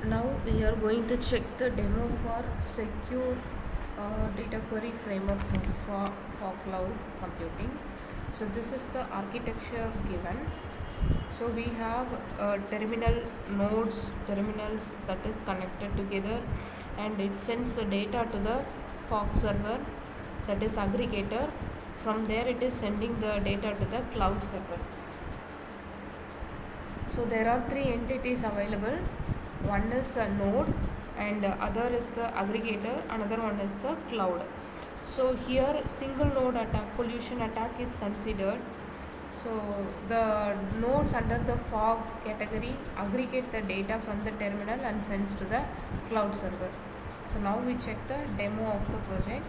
Now we are going to check the demo for secure data query framework for cloud computing. So this is the architecture given. So we have terminals that is connected together, and it sends the data to the fog server, that is aggregator. From there it is sending the data to the cloud server. So there are three entities available. One is a node, and other is the aggregator, another one is the cloud. So here single node attack, collusion attack is considered. So the nodes under the fog category aggregate the data from the terminal and sends to the cloud server. So now we check the demo of the project.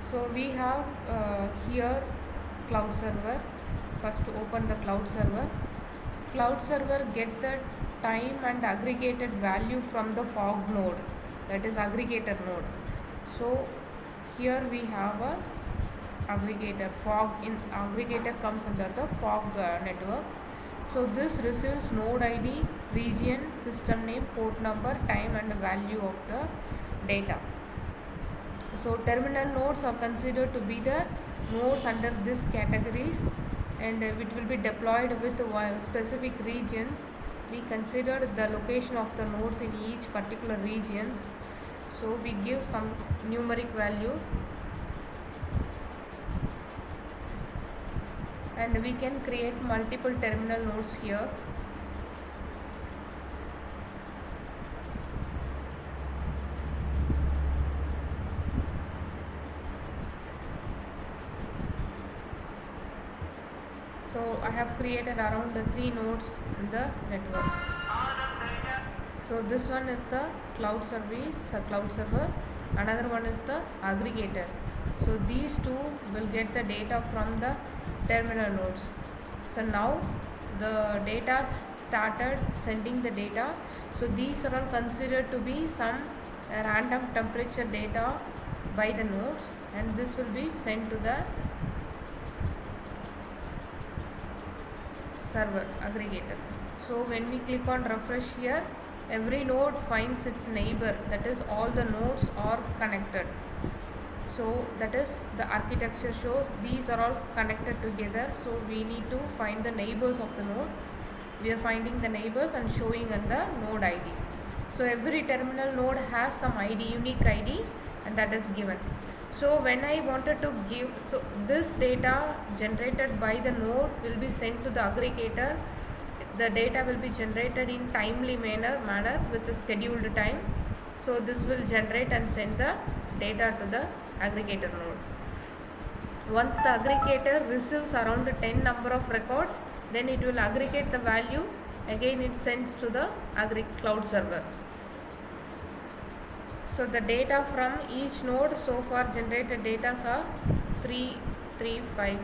So we have here cloud server. First open the cloud server. Cloud server get the time and aggregated value from the fog node, that is aggregator node. So here we have a aggregator. Aggregator comes under the fog network. So this receives node ID, region, system name, port number, time and value of the data. So terminal nodes are considered to be the nodes under these categories, and it will be deployed with specific regions. We consider the location of the nodes in each particular regions. So we give some numeric value, and we can create multiple terminal nodes here. So I have created around 3 nodes in the network. So this one is the cloud server. Another one is the aggregator. So these two will get the data from the terminal nodes. So now the data started sending the data. So these are all considered to be some random temperature data by the nodes, and this will be sent to the server aggregator. So when we click on refresh here, every node finds its neighbor, that is all the nodes are connected. So that is the architecture shows these are all connected together. So we need to find the neighbors of the node. We are finding the neighbors and showing on the node ID. So every terminal node has some ID, unique ID, and that is given. So when I wanted to give, so this data generated by the node will be sent to the aggregator. The data will be generated in timely manner with a scheduled time. So this will generate and send the data to the aggregator node. Once the aggregator receives around 10 number of records, then it will aggregate the value. Again it sends to the cloud server. So the data from each node so far generated data are 335.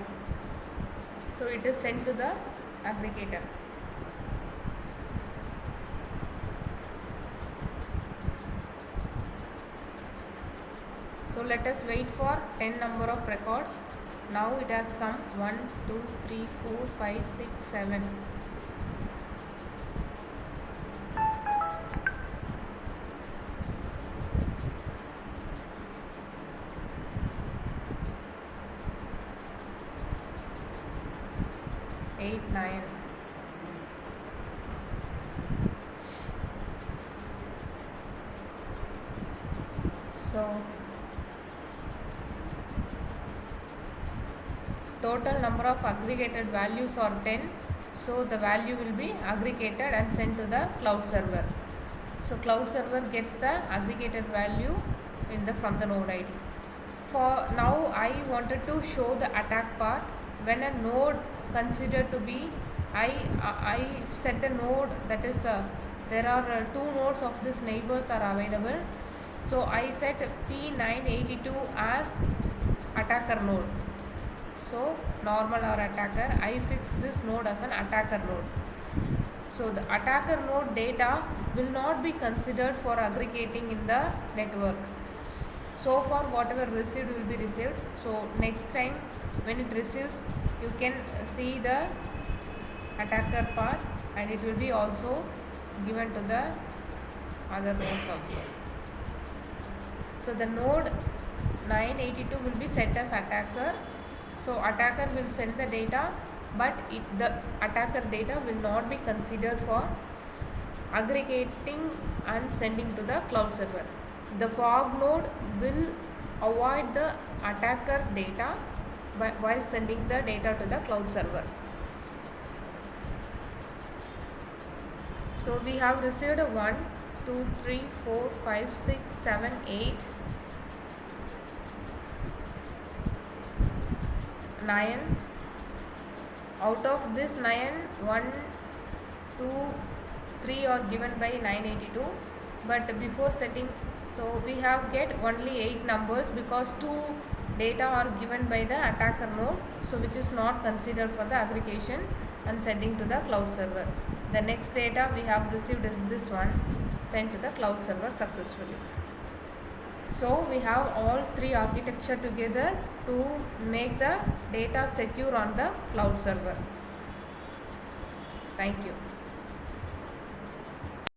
So it is sent to the aggregator. So let us wait for 10 number of records. Now it has come 1, 2, 3, 4, 5, 6, 7. Eight, 9. So total number of aggregated values are 10. So the value will be aggregated and sent to the cloud server. So cloud server gets the aggregated value from the node ID. For now I wanted to show the attack part. When a node considered to be, I set the node, that is there are 2 nodes of this neighbors are available. So I set P982 as attacker node. So normal or attacker, I fix this node as an attacker node. So the attacker node data will not be considered for aggregating in the network. So far whatever received will be received. So next time when it receives, you can see the attacker part, and it will be also given to the other nodes also. So the node 982 will be set as attacker. So attacker will send the data, but the attacker data will not be considered for aggregating and sending to the cloud server. The fog node will avoid the attacker data while sending the data to the cloud server. So we have received 1, 2, 3, 4, 5, 6, 7, 8, 9. Out of this 9, 1, 2, 3 are given by 982, but before setting, so we have get only 8 numbers because 2 data are given by the attacker node, so which is not considered for the aggregation and sending to the cloud server. The next data we have received is this one, sent to the cloud server successfully. So we have all 3 architecture together to make the data secure on the cloud server. Thank you.